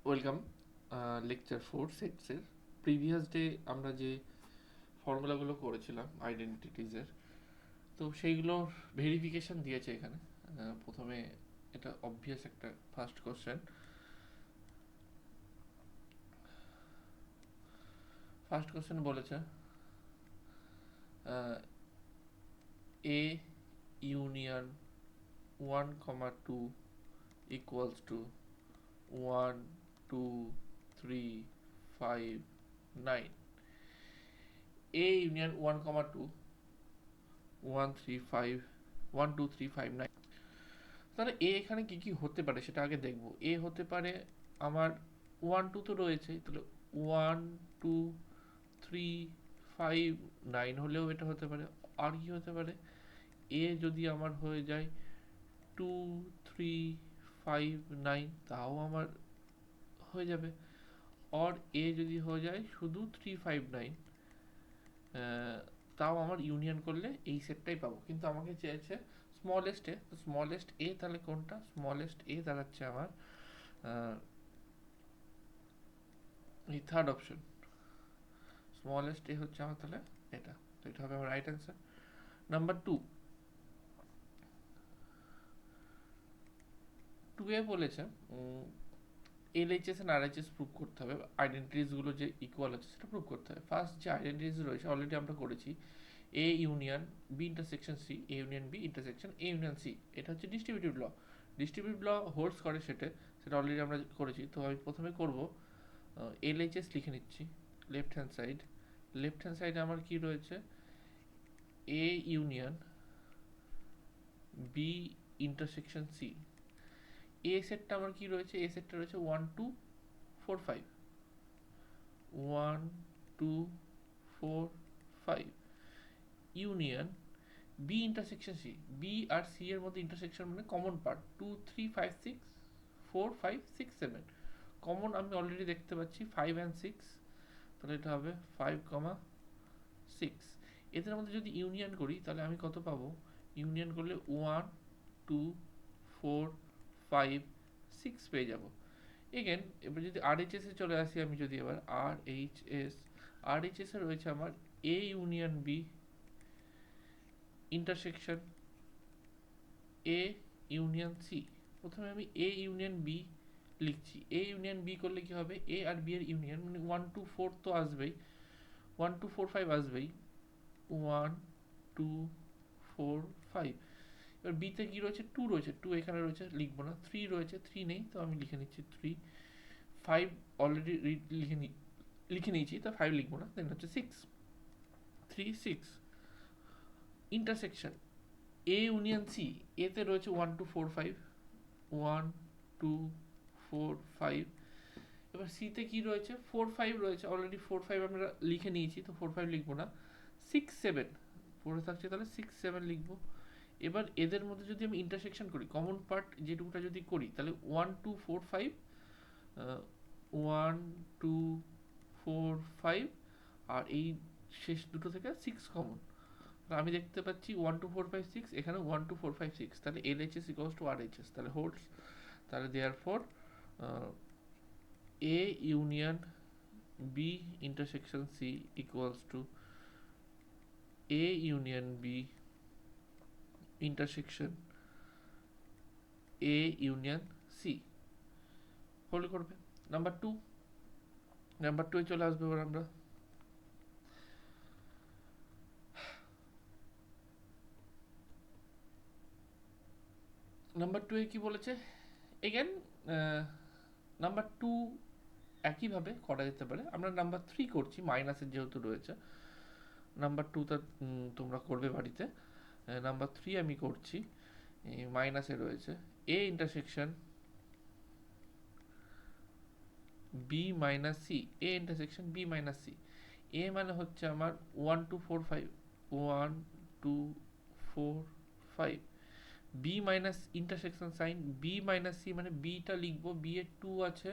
Welcome lecture 4 সেটসের previous day আমরা যে ফর্মুলাগুলো করেছিলাম আইডেন্টিটিজের, তো সেইগুলোর ভেরিফিকেশন দিয়েছে এখানে। প্রথমে এটা অবভিয়াস একটা ফার্স্ট কোশ্চেন। ফার্স্ট কোশ্চেন বলেছে A union 1, 2 equals to 1, 2, 3, 5, 9। A union 1, 2 1, 3, 5 1, 2, 3, 5, 9। তাহলে এ এখানে কি কি হতে পারে সেটা আগে দেখব। এ হতে পারে আমার 1, 2 তো রয়েছে, তাহলে 1, 2, 3, 5, 9 হলেও এটা হতে পারে। আর কি হতে পারে, এ যদি আমার হয়ে যায় 2, 3, 5, 9 তাও আমার হয়ে যাবে। আর এ যদি হয়ে যায় শুধু 3, 5, 9 তাও আমার ইউনিয়ন করলে এই সেটটাই পাবো। কিন্তু আমাকে চেয়েছে স্মলেস্ট এ, তো স্মলেস্ট এ তাহলে কোনটা? স্মলেস্ট এ দাঁড়াচ্ছে আমার এই থার্ড অপশন। স্মলেস্ট এ হচ্ছে আমার তাহলে এটা, তো এটা হবে আমার রাইট অ্যান্সার। নাম্বার 2 এ বলেছে এলএইচএস এন্ড আরএইচএস প্রুভ করতে হবে, আইডেন্টিটিসগুলো যে ইকুয়াল আছে সেটা প্রুভ করতে হবে। ফার্স্ট যে আইডেন্টিটিস রয়েছে অলরেডি আমরা করেছি, A union B intersection C, A union B intersection A union C, এটা হচ্ছে distributive law. Distributive law holds করে সেটা অলরেডি আমরা করেছি। তো আমি প্রথমে করব এলএইচএস লিখে নিচ্ছি left hand side. Left hand সাইডে আমার কি রয়েছে, A union B intersection C. A সেটটা আমার কি রয়েছে, এ সেটটা রয়েছে 1, 2, 4, 5, 1, 2, 4, 5 union B intersection C. B আর সি এর মধ্যে ইন্টারসেকশন মানে কমন পার্ট 2, 3, 5, 6, 4, 5, 6, 7 কমন আমি অলরেডি দেখতে পাচ্ছি 5 and 6, তাহলে এটা হবে 5, 6। এদের মধ্যে যদি ইউনিয়ন করি তাহলে আমি কত পাবো? ইউনিয়ন করলে 1, 2, 4, 5, 6 পেয়ে যাব। এগেন এবার যদি আরএইচএস এ চলে আসি, আমি যদি এবার আরএইচএস এ রয়েছে আমার A union B intersection A union C. প্রথমে আমি এ ইউনিয়ন বি লিখছি। এ ইউনিয়ন বি করলে কি হবে, এ আর বি এর ইউনিয়ন মানে 1, 2, 4 তো আসবেই, 1, 2, 4, 5 আসবেই। 1, 2, 4, 5। এবার বিতে কি রয়েছে, 2 রয়েছে, 2 এখানে রয়েছে লিখবো না। 3 রয়েছে, 3 নেই, তো আমি লিখে নিচ্ছি 3। 5 অলরেডি লিখে নিয়েছি, তো 5 লিখবো না। দেন হচ্ছে 6, 3, 6 ইন্টারসেকশন এ ইউনিয়ন সি। এতে রয়েছে 1, 2, 4, 5, 1, 2, 4, 5। এবার সিতে কি রয়েছে, 4, 5 রয়েছে অলরেডি, 4, 5 আমরা লিখে নিয়েছি, তো 4, 5 লিখবো না। 6, 7 পড়ে থাকছে, তাহলে 6, 7 লিখবো। এবার এদের মধ্যে যদি আমি ইন্টারসেকশন করি, কমন পার্ট যেটুকুটা যদি করি, তাহলে 1, 2, 4, 5, 1, 2, 4, 5 আর এই শেষ দুটো থেকে 6 কমন। আমি দেখতে পাচ্ছি 1, 2, 4, 5, 6, এখানে 1, 2, 4, 5, 6, তাহলে এলএইচএস ইকুয়ালস টু আরএইচএস, তাহলে হোল্ডস। তাহলে therefore A union B intersection C equals to A union B intersection A union C. Hold করবে। নাম্বার 2, নাম্বার 2 এ চলে আসবে এবার আমরা। নাম্বার 2 এ কি বলেছে, এগেন নাম্বার 2 একইভাবে করা যেতে পারে। আমরা নাম্বার 3 করছি, মাইনাসের যেহেতু রয়েছে। নাম্বার 2 তা তোমরা করবে বাড়িতে। নাম্বার 3 আমি করছি, মাইনাসে রয়েছে A intersection B minus C. A intersection B minus C. A মানে হচ্ছে আমার 1, 2, 4, 5, 1, 2, 4, 5। B minus intersection sign B minus C মানে বিটা লিখবো, বি এর 2 আছে,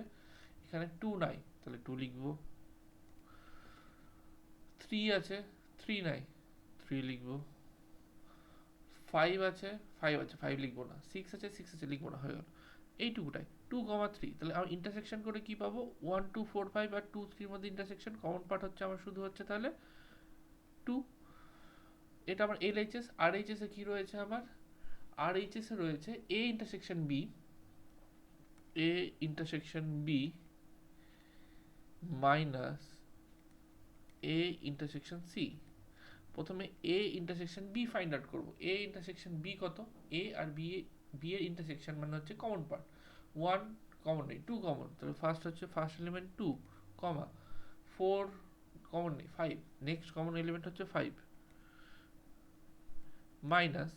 এখানে 2 নাই, তাহলে 2 লিখবো। 3 আছে, 3 নাই, 3 লিখবো। 5 আছে, 5 আছে, 5 লিখবো না। 6 আছে, 6 আছে, লিখবো না, হয়ে গেল এইটুকুটাই। 2,3, তাহলে আমি ইন্টারসেকশন করে কি পাবো 1 2 4 5 আর 2 3 এর মধ্যে ইন্টারসেকশন কমন পার্ট হচ্ছে আমার শুধু হচ্ছে তাহলে 2। এটা আমার LHS। RHS এ কি রয়েছে আমার RHS এ রয়েছে A intersection B, A intersection B minus A intersection C। প্রথমে A intersection B find out করব। A ইন্টারসেকশন B কত, A আর B এর ইন্টারসেকশন মানে হচ্ছে কমন পার্ট 1 কমন নেই, 2 কমন, তাহলে ফার্স্ট হচ্ছে ফার্স্ট এলিমেন্ট 2 কমা 4 কমন নেই 5, নেক্সট কমন এলিমেন্ট হচ্ছে 5 মাইনাস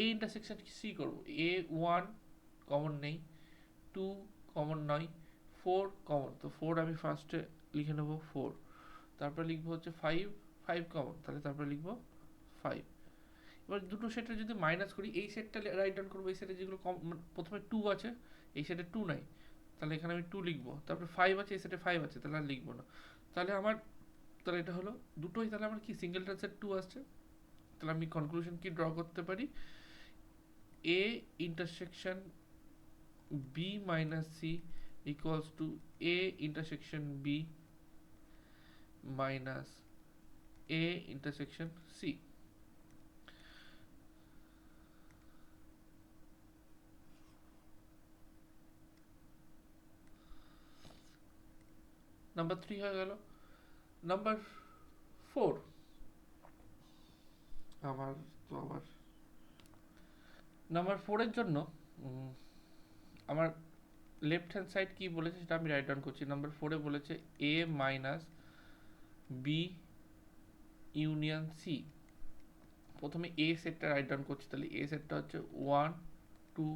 A ইন্টারসেকশন C করব। A 1 কমন নেই, 2 কমন নয়, 4 কমন, তো 4 আমি ফার্স্টে লিখে নেব 4, তারপরে লিখবো হচ্ছে 5 কমন, তাহলে তারপরে লিখবো 5। এবার দুটো সেটের যদি মাইনাস করি, এই সেটটা রাইট ডাউন করবো, এই সেটে যেগুলো প্রথমে 2 আছে, এই সেটে 2 নাই, তাহলে এখানে আমি 2 লিখবো, তারপরে 5 আছে, এই সেটে 5 আছে, তাহলে আর লিখবো না। তাহলে আমার তাহলে এটা হলো দুটোই, তাহলে আমার কি সিঙ্গেলটার সেট 2 আসছে। তাহলে আমি কনক্লুশন কি ড্র করতে পারি, A intersection B minus C equals to A intersection B minus A intersection C। Number 3 হয়ে গেল। নাম্বার 4 আমার তো আবার নাম্বার 4 এর জন্য আমার লেফট হ্যান্ড সাইড কি বলেছে সেটা আমি রাইট ডাউন করছি। নাম্বার 4 এ বলেছে A minus B union C। প্রথমে A সেটটা রাইট ডাউন করছি, তাহলে A সেটটা হচ্ছে 1 2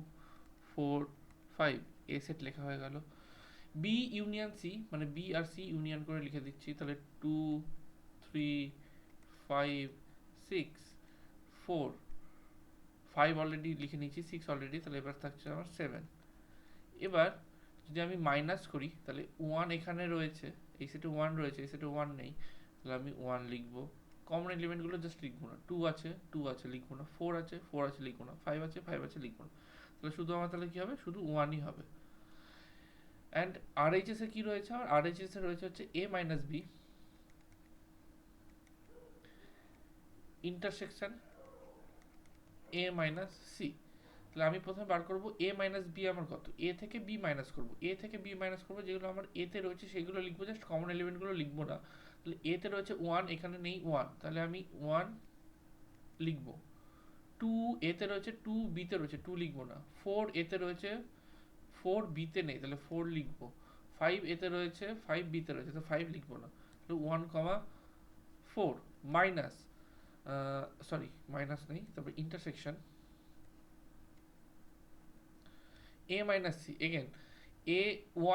4 5, A সেট লেখা হয়ে গেল। B ইউনিয়ন C মানে B আর C ইউনিয়ন করে লিখে দিচ্ছি, তাহলে 2 3 5 6 4, 5 অলরেডি লিখে নিয়েছি, 6 অলরেডি, তাহলে এবার থাকছে আমার 7। এবার যদি আমি মাইনাস করি, তাহলে 1 এখানে রয়েছে, এই সেটে 1 রয়েছে, এই সেটে 1 নেই, তাহলে আমি 1 লিখবো। কমন এলিমেন্টগুলো জাস্ট লিখবো না, 2 আছে 2 আছে লিখবো না, 4 আছে 4 আছে লিখবো না, 5 আছে 5 আছে লিখবো না, তাহলে শুধু আমার তাহলে কি হবে, শুধু 1ই হবে। অ্যান্ড RHS এ কি রয়েছে, আমার RHS এ রয়েছে হচ্ছে A minus B intersection A minus C। তাহলে আমি প্রথমে বার করবো A মাইনাস B আমার কত, A থেকে B মাইনাস করবো, A থেকে B মাইনাস করবো, যেগুলো আমার A তে রয়েছে সেগুলো লিখবো, জাস্ট কমন এলিমেন্টগুলো লিখবো না। তাহলে A তে রয়েছে 1, এখানে নেই 1, তাহলে আমি 1 লিখবো। 2 A তে রয়েছে, 2 B তে রয়েছে, 2 লিখবো না। 4 A তে রয়েছে, 4 B তে নেই, তাহলে 4 লিখবো। 5 A তে রয়েছে, 5 B তে রয়েছে, তো 5 লিখবো না। তাহলে 1 4 মাইনাস সরি মাইনাস নেই, তারপর intersection A minus C। Again A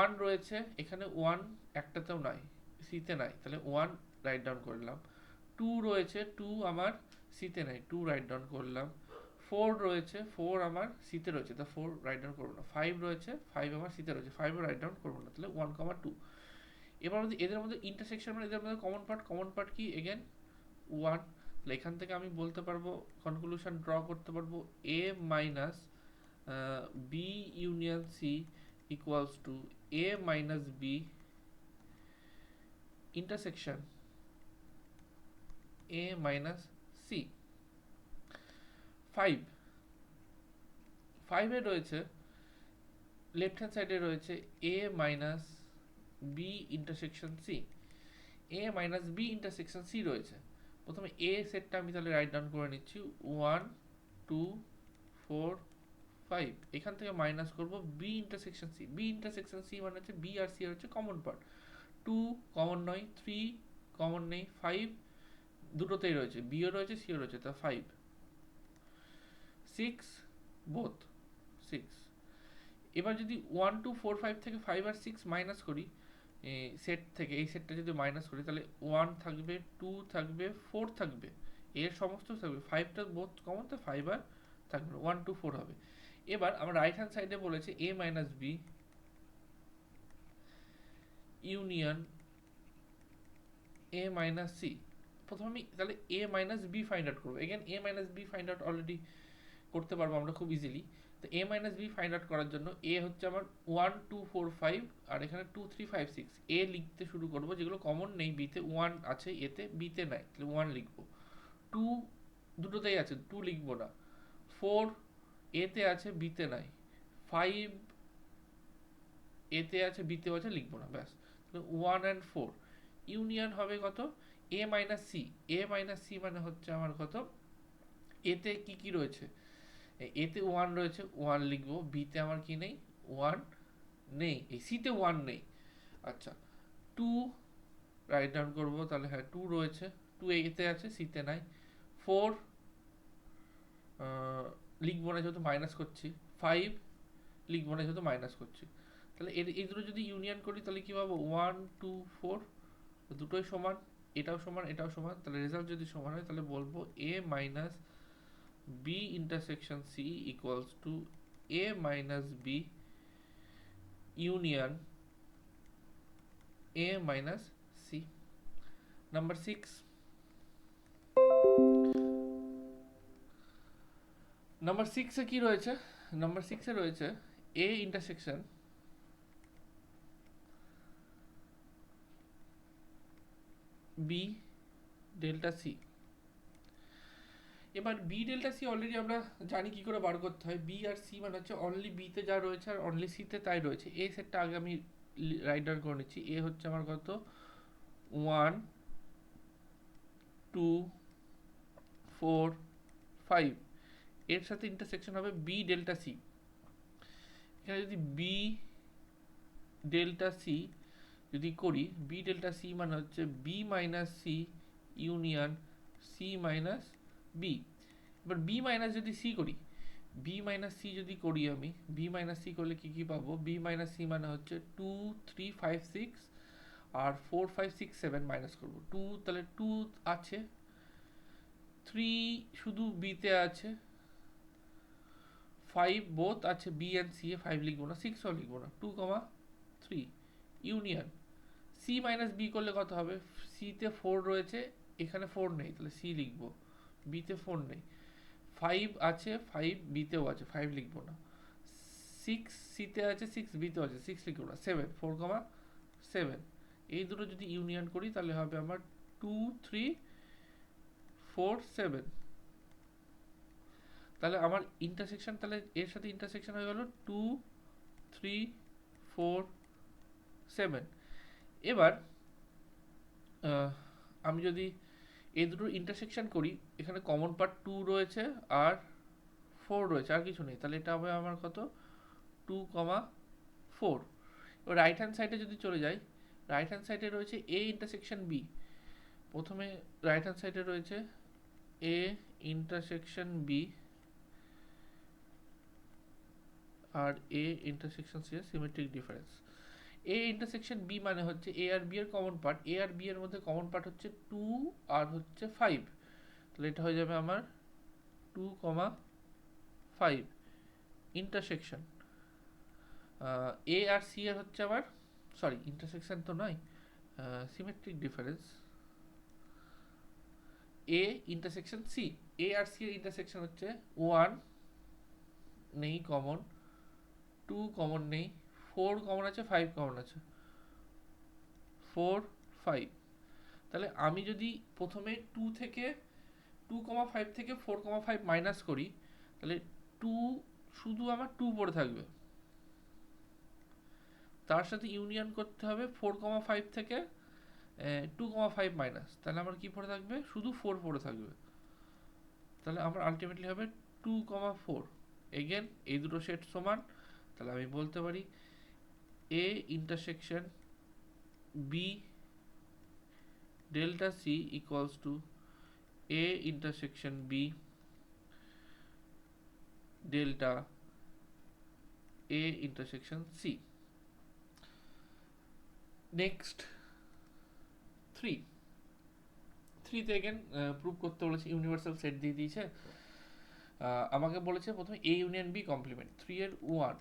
1 রয়েছে, এখানে 1 একটাতেও নাই, C তে নাই, তাহলে 1 রাইট ডাউন করলাম। 2 রয়েছে, 2 আমার C তে নাই, 2 রাইট ডাউন করলাম। 4 রয়েছে, 4 আমার C তে রয়েছে, তা 4 রাইট ডাউন করবো না। 5 রয়েছে, 5 আমার C তে রয়েছে, 5 ও রাইট ডাউন করবো না, তাহলে 1 2। এবার যদি এদের মধ্যে ইন্টারসেকশন মানে এদের মধ্যে কমন পার্ট কি, এগেন 1, তাহলে এখান থেকে আমি বলতে পারবো, কনক্লুশন ড্র করতে পারবো A minus B union C equals to A minus B intersection A minus C। 5 এ রয়েছে, লেফট হ্যান্ড সাইডে রয়েছে A minus B intersection C। A minus B intersection C রয়েছে, প্রথমে A সেটটা আমি তাহলে রাইট ডাউন করে নিচ্ছি, 1 2 4 5, এখান থেকে মাইনাস করব B intersection C। B intersection C মানে হচ্ছে B আর C এর হচ্ছে কমন পার্ট, 2 কমন নয়, 3 কমন নেই, 5 দুটোতেই রয়েছে, B ও রয়েছে C ও রয়েছে, তা 5 6 বোথ 6। এবার যদি 1 2 4 5 থেকে 5 আর 6 মাইনাস করি সেট থেকে, এই সেটটা যদি মাইনাস করি, তাহলে 1 থাকবে, 2 থাকবে, 4 থাকবে, এর সমস্ত থাকবে, 5টা বোথ কমন, তো 5 আর থাকবে 1 2 4 হবে। এবার আমরা রাইট হ্যান্ড সাইডে বলেছে A minus B union A minus C। প্রথমে আমি তাহলে A minus B find out করবো। Again A minus B find out already করতে পারবো আমরা খুব ইজিলি। তো a minus B find out করার জন্য a হচ্ছে আমার 1 2 4 5 আর এখানে 2 3 5 6 a লিখতে শুরু করব, যেগুলো কমন নেই, b তে 1 আছে, a তে b তে নাই, তাহলে 1 লিখবো। 2 দুটোতেই আছে, 2 লিখবো না। 4 a তে আছে, b তে নাই। 5 a তে আছে, b তেও আছে, লিখবো না, ব্যাস। 1 and 4 ইউনিয়ন হবে কত? a minus C. a minus C মানে হচ্ছে আমার কত? a তে কি কি রয়েছে? a তে 1 রয়েছে, 1 লিখবো। b তে আমার কি নেই? 1 নেই। এই c তে 1 নেই। আচ্ছা, 2 রাইট ডাউন করবো, তাহলে হ্যাঁ 2 রয়েছে, 2 a তে আছে, c তে নাই। 4 লিখবো না যেহেতু মাইনাস করছি। 5 লিখবো না যেহেতু মাইনাস করছি। তাহলে এই দুটো যদি ইউনিয়ন করি তাহলে কি পাবো? 1 2 4 দুটোই সমান, এটাও সমান, এটাও সমান। তাহলে রেজাল্ট যদি সমান হয় তাহলে বলবো a minus B intersection C equals to a minus B union a minus C. Number 6, number 6 এ কি রয়েছে? নাম্বার 6 এ রয়েছে a intersection b delta C. এবার বি ডেল্টা সি অলরেডি আমরা জানি কি করে বার করতে হয়। বি আর সি মানে হচ্ছে অনলি বি তে যা রয়েছে আর অনলি সি তে তাই রয়েছে। এ সেটটা আগে আমি রাইট ডাউন করে নিচ্ছি। এ হচ্ছে আমার কত? 1 2 4 5, এর সাথে ইন্টারসেকশন হবে বি ডেল্টা সি। এখানে যদি বি ডেল্টা সি যদি করি, বি ডেল্টা সি মানে হচ্ছে B minus C union C minus B. এবার বি মাইনাস যদি সি করি, বি মাইনাস সি যদি করি আমি, বি মাইনাস সি করলে কি কি পাবো? বি মাইনাস সি মানে হচ্ছে 2 3 5 6 আর 4 5 6 7 মাইনাস করবো। 2 তাহলে 2 আছে, 3 শুধু বি তে আছে, 5 বোথ আছে বি এন্ড সি এ, 5 লিখবো না, 6 ও লিখবো না। 2 3 ইউনিয়ন সি মাইনাস বি করলে কত হবে? সি তে 4 রয়েছে, এখানে 4 নেই, তাহলে সি লিখবো। বি তে 4 নেই, 5 আছে, 5 বি তেও আছে, 5 লিখবো না। 6 সি তে আছে, 6 বি তেও আছে, 6 লিখবো না। 7 4 7, এই দুটো যদি ইউনিয়ন করি তাহলে হবে আমার 2 3 4 7। তাহলে আমার ইন্টারসেকশন, তাহলে এর সাথে ইন্টারসেকশন হয়ে গেল 2 3 4 7। এবার আমি যদি এই দুটোর ইন্টারসেকশন করি, এখানে কমন পার্ট 2 রয়েছে আর 4 রয়েছে, আর কিছু নেই, তাহলে এটা হবে আমার কত? 2 4। এবার রাইট হ্যান্ড সাইডে যদি চলে যাই, রাইট হ্যান্ড সাইডে রয়েছে এ ইন্টারসেকশন বি। প্রথমে রাইট হ্যান্ড সাইডে রয়েছে এ ইন্টারসেকশন বি আর এ ইন্টারসেকশন সি এর symmetric difference. A intersection B মানে হচ্ছে এ আর বি এর কমন পার্ট। এ আর বি এর মধ্যে কমন পার্ট হচ্ছে 2 আর হচ্ছে 5, তাহলে এটা হয়ে যাবে আমার 2 5 ইন্টারসেকশন এ আর সি এর হচ্ছে আবার, সরি ইন্টারসেকশন তো নয়, symmetric difference. A intersection C, A আর সি এর ইন্টারসেকশন হচ্ছে 1 নেই কমন, 2 কমন নেই, 4 কমন আছে, 5 কমন আছে, 4 5। তাহলে আমি যদি প্রথমে 2 থেকে 2,5 থেকে 4,5 মাইনাস করি, তাহলে 2 শুধু আমার 2 পড়ে থাকবে, তার সাথে ইউনিয়ন করতে হবে 4,5 থেকে 2,5 মাইনাস, তাহলে আমার কি পড়ে থাকবে? শুধু 4 পড়ে থাকবে। তাহলে আমার আলটিমেটলি হবে 2,4। এগেন এই দুটো সেট সমান, তাহলে আমি বলতে পারি A intersection B delta C equals to A intersection B delta A intersection C. Next 3 তে এগেন প্রুভ করতে বলেছে, ইউনিভার্সাল সেট দিয়ে দিয়েছে। আমাকে বলেছে প্রথমে এ ইউনিয়ন বি কমপ্লিমেন্ট 3 এর 1।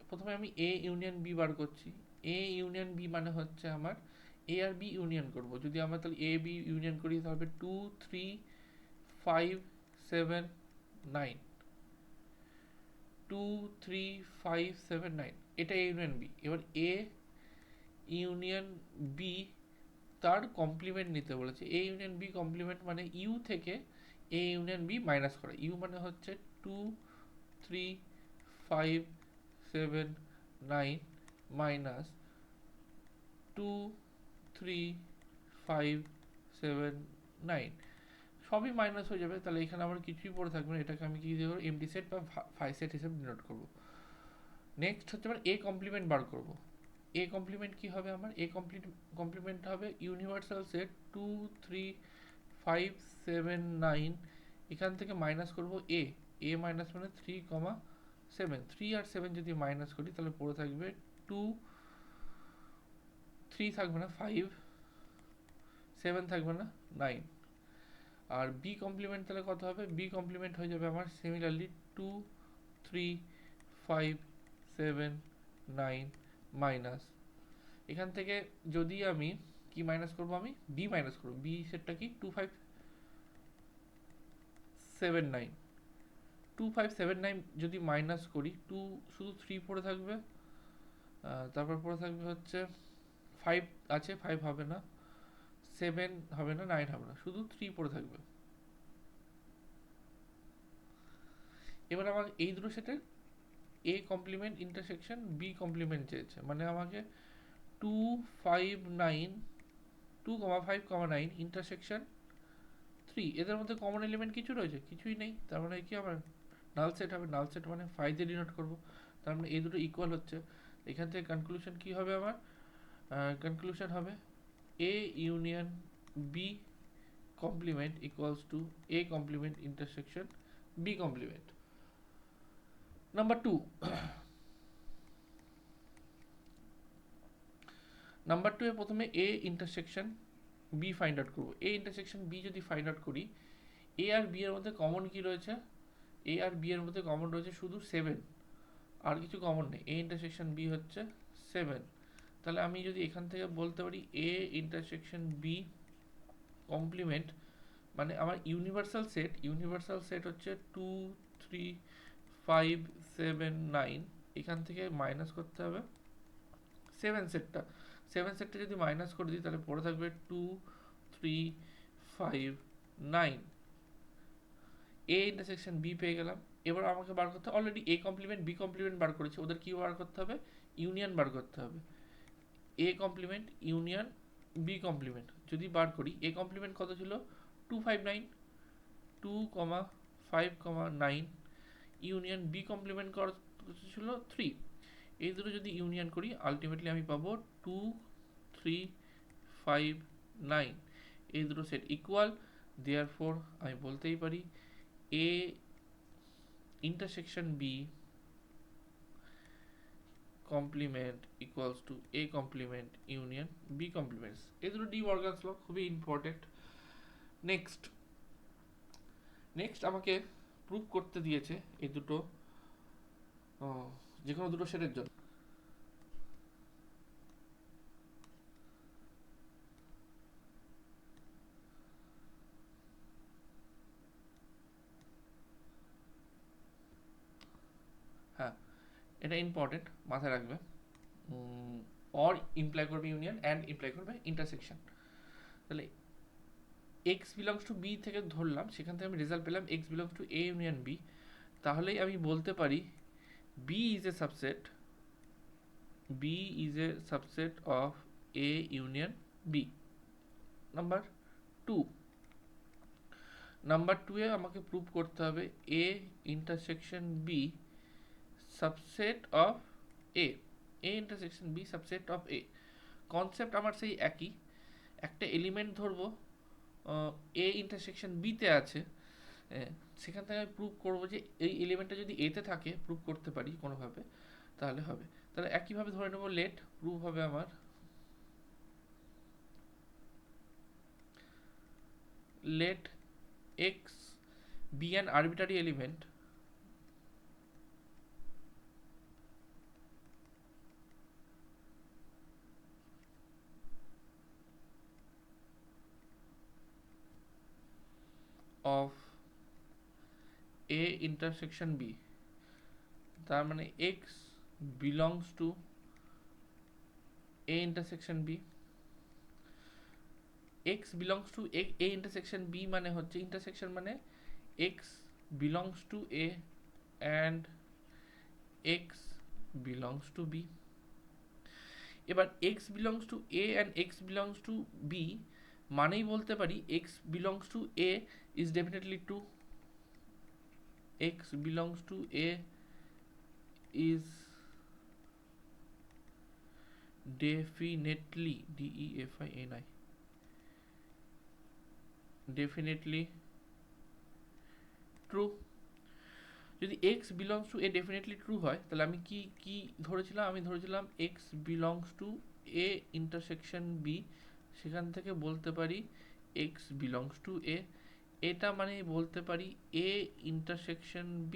প্রথমে আমি এ ইউনিয়ন বি বার করছি। এ ইউনিয়ন বি মানে হচ্ছে আমার এ আর বি ইউনিয়ন করব। যদি আমরা তাহলে এ বি ইউনিয়ন করি তাহলে 2 3 5 7 9, 2, 3, 5, 7, 9, এটা এ ইউনিয়ন বি। এবার এ ইউনিয়ন বি তার কমপ্লিমেন্ট নিতে বলেছে। এ ইউনিয়ন বি কমপ্লিমেন্ট মানে ইউ থেকে এ ইউনিয়ন বি মাইনাস করা। ইউ মানে হচ্ছে 2, 3, 5, 7, 9 মাইনাস 2, 3, 5, 7, 9, সবই মাইনাস হয়ে যাবে। তাহলে এখানে আমার কিছুই পড়ে থাকবে না, এটাকে আমি কি দেবো, এমটি সেট বা ফাই সেট হিসেবে ডিনোট করবো। নেক্সট হচ্ছে আমার এ কমপ্লিমেন্ট বার করবো। এ কমপ্লিমেন্ট কি হবে আমার, এ কমপ্লিমেন্ট হবে ইউনিভার্সাল সেট 2, 3, 5, 7, 9, এখান থেকে মাইনাস করবো এ। এ মাইনাস মানে 3,7, 3 আর 7 যদি মাইনাস করি তাহলে পড়ে থাকবে 2, 3 থাকবে না 5, 7 থাকবে না 9। আর বি কমপ্লিমেন্ট তাহলে কত হবে, বি কমপ্লিমেন্ট হয়ে যাবে আমার সিমিলারলি 2, 3, 5, 7, 9 মাইনাস, এখান থেকে যদি আমি কি মাইনাস করবো, আমি বি মাইনাস করবো। বি সেটটা কি 2, 5, 7, 9, 2, 5, 7, 9 যদি মাইনাস করি, টু শুধু 3 পড়ে থাকবে, তারপর পড়ে থাকবে হচ্ছে 5 আছে, 5 হবে না, 7 হবে না, 9 হবে না, শুধু 3 পড়ে থাকবে। এবার আমার এই দুটো সেটের A complement intersection B complement চেয়েছে, মানে আমাকে 2, 5, 9, 2,5,9 ইন্টারসেকশন 3, এদের মধ্যে কমন এলিমেন্ট কিছু রয়েছে, কিছুই নেই। তার মানে কি আমার নাল সেট হবে। নাল সেট মানে 5 দিয়ে ডিনোট করবো, তার মানে এই দুটো ইকুয়াল হচ্ছে। এখান থেকে কনক্লুশন কি হবে আমার, কনক্লুশন হবে A union B complement equals to A complement intersection B complement. Number 2, number 2 এ প্রথমে A intersection B find out করবো। এ ইন্টারসেকশন বি যদি ফাইন্ড আউট করি, এ আর বি এর মধ্যে কমন কি রয়েছে, এ আর বি এর মধ্যে কমন রয়েছে শুধু 7, আর কিছু কমন নেই। এ ইন্টারসেকশন বি হচ্ছে 7, তাহলে আমি যদি এখান থেকে বলতে পারি এ ইন্টারসেকশন বি কমপ্লিমেন্ট, মানে আমার ইউনিভার্সাল সেট হচ্ছে 2, 3, 5, 7, 9, এখান থেকে মাইনাস করতে হবে 7 সেটটা। 7 সেটটা যদি মাইনাস করে দিই তাহলে পড়ে থাকবে 2, 3, 5, 9। এ ইন্টারসেকশন বি পেয়ে গেলাম। এবার আমাকে বার করতে হবে, already A complement B complement bar করেছে, ওদের কি বার করতে হবে, ইউনিয়ন বার করতে হবে। A complement union B complement যদি বার করি, এ কমপ্লিমেন্ট কত ছিল 2, 5, 9, 2,5,9, ইউনিয়ন বি কমপ্লিমেন্ট কত ছিল 3। এই দুটো যদি ইউনিয়ন করি আলটিমেটলি আমি পাবো 2, 3, 5, 9, এই দুটো সেট ইকুয়াল। দেয়ারফর আমি বলতেই পারি A intersection B complement equals to A complement union B complements. এই দুটো ডি মর্গানস ল খুবই ইম্পর্টেন্ট। নেক্সট আমাকে প্রুভ করতে দিয়েছে এই দুটো যে কোনো দুটো সেটের জন্য। হ্যাঁ, এটা ইম্পর্টেন্ট, মাথায় রাখবে। অর ইমপ্লাই করবে ইউনিয়ন, অ্যান্ড ইমপ্লাই করবে ইন্টারসেকশন। তাহলে এক্স বিলংস টু বি থেকে ধরলাম, সেখান থেকে আমি রেজাল্ট পেলাম x belongs to A union B. তাহলেই আমি বলতে পারি B is a subset, B is a subset of A union B. Number 2, number 2 এ আমাকে প্রুভ করতে হবে A intersection B subset of A, A intersection B subset of A. Concept আমার সেই একই, একটা এলিমেন্ট ধরবো এ ইন্টারসেকশন বিতে আছে, সেখান থেকে আমি প্রুভ করবো যে এই এলিমেন্টটা যদি এতে থাকে, প্রুভ করতে পারি কোনোভাবে, তাহলে হবে। তাহলে একইভাবে ধরে নেবো লেট প্রুভ হবে আমার let x be an arbitrary element of a intersection b, তার মানে x belongs to A intersection B. X belongs to A intersection B মানে হচ্ছে ইন্টারসেকশন মানে x belongs to A and x belongs to B. এবার x belongs to A and x belongs to B মানেই বলতে পারি x belongs to A is definitely true, x belongs to A is definitely DEFINI definitely true। যদি x belongs to a definitely true হয় তাহলে আমি কি কি ধরেছিলাম, আমি ধরেছিলাম x belongs to a intersection b, সেখান থেকে বলতে পারি x belongs to a, এটা মানে বলতে পারি a intersection b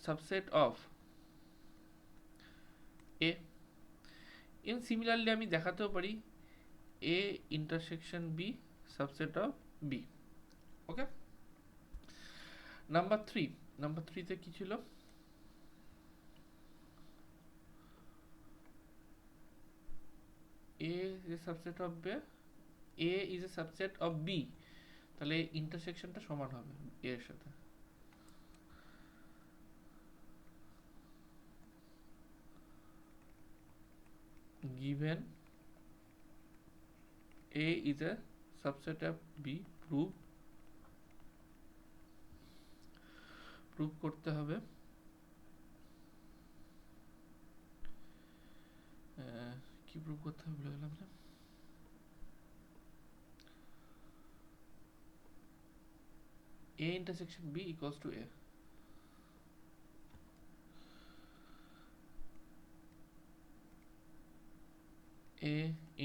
subset of a। in similarly আমি দেখাতেও পারি a intersection b subset of b। Okay, number 3 তে কি ছিল? a is a subset of b, a is a subset of b, তাহলে ইন্টারসেকশনটা সমান হবে a এর সাথে। given a is a subset of b, prove করতে হবে কি প্রুভ করতে হবে ভুলে গেলাম না। a intersection b equals to a, a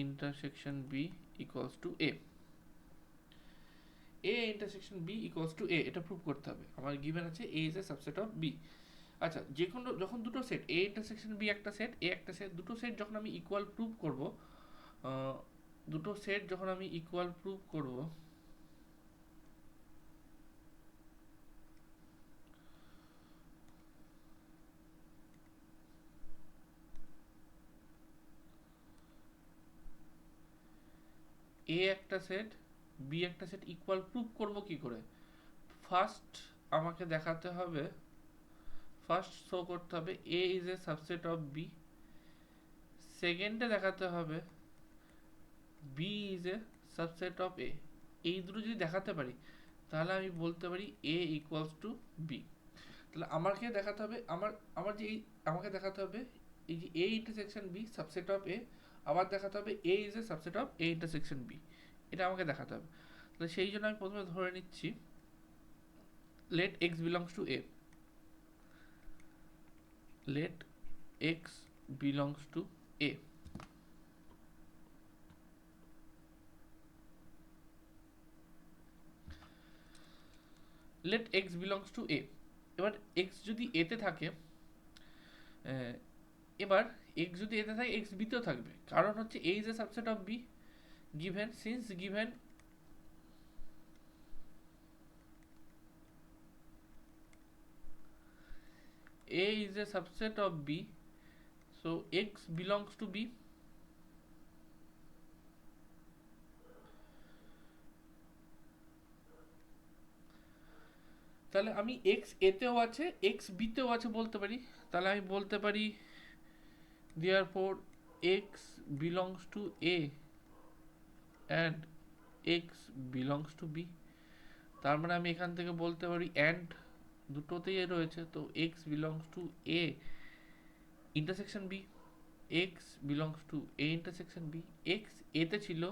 intersection b equals to a, a intersection b equals to a, এটা প্রুভ করতে হবে। আমার গিভেন আছে a is a subset of b। আচ্ছা, যে কোনো যখন দুটো সেট a ইন্টারসেকশন b একটা সেট, a একটা সেট, দুটো সেট যখন আমি ইকুয়াল প্রুভ করব, দুটো সেট যখন আমি ইকুয়াল প্রুভ করব, a একটা সেট b একটা সেট ইকুয়াল প্রুভ করব কি করে? ফার্স্ট আমাকে দেখাতে হবে, ফার্স্ট শো করতে হবে a is a subset of b, সেকেন্ডে দেখাতে হবে b is a subset of a। এই দুটো যদি দেখাতে পারি তাহলে আমি বলতে পারি a equals to b। তাহলে আমাকে দেখাতে হবে আমার যে আমাকে দেখাতে হবে এই যে a intersection b subset of a, আবার দেখাতে হবে a is a subset of a intersection b, এটা আমাকে দেখাতে হবে। তাহলে সেই জন্য আমি প্রথমে ধরে নিচ্ছি let x belongs to a, let x belongs to a, let x belongs to a। এবার x যদি a তে থাকে, এবার x যদি a তে থাকে x b তেও থাকবে, কারণ হচ্ছে a is a subset of b, given since given a is a subset of b, so x belongs to b। তাহলে আমি x a তেও আছে x b তেও আছে বলতে পারি, তাহলে আমি বলতে পারি therefore x belongs to a and x belongs to b। তার মানে আমি এখান থেকে বলতে পারি and দুটোতেই রয়েছে, তো x belongs to a intersection b, x belongs to a intersection b, x a তে ছিল,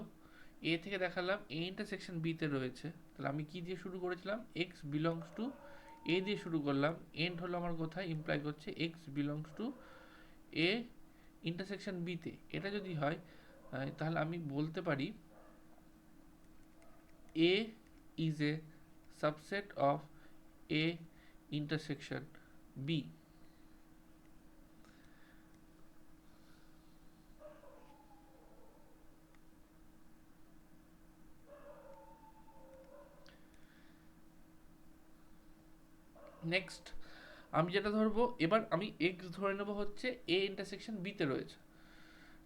a থেকে দেখালাম a intersection b তে রয়েছে, তাহলে আমি কি দিয়ে শুরু করেছিলাম x belongs to a দিয়ে শুরু করলাম, end হলো আমার কোথায় ইমপ্লাই করছে x belongs to a intersection b তে। এটা যদি হয় তাহলে আমি বলতে পারি a is a subset of a intersection b। Next আমি যেটা ধরবো, এবার আমি এক্স ধরে নেবো হচ্ছে এ ইন্টারসেকশন বি তে রয়েছে।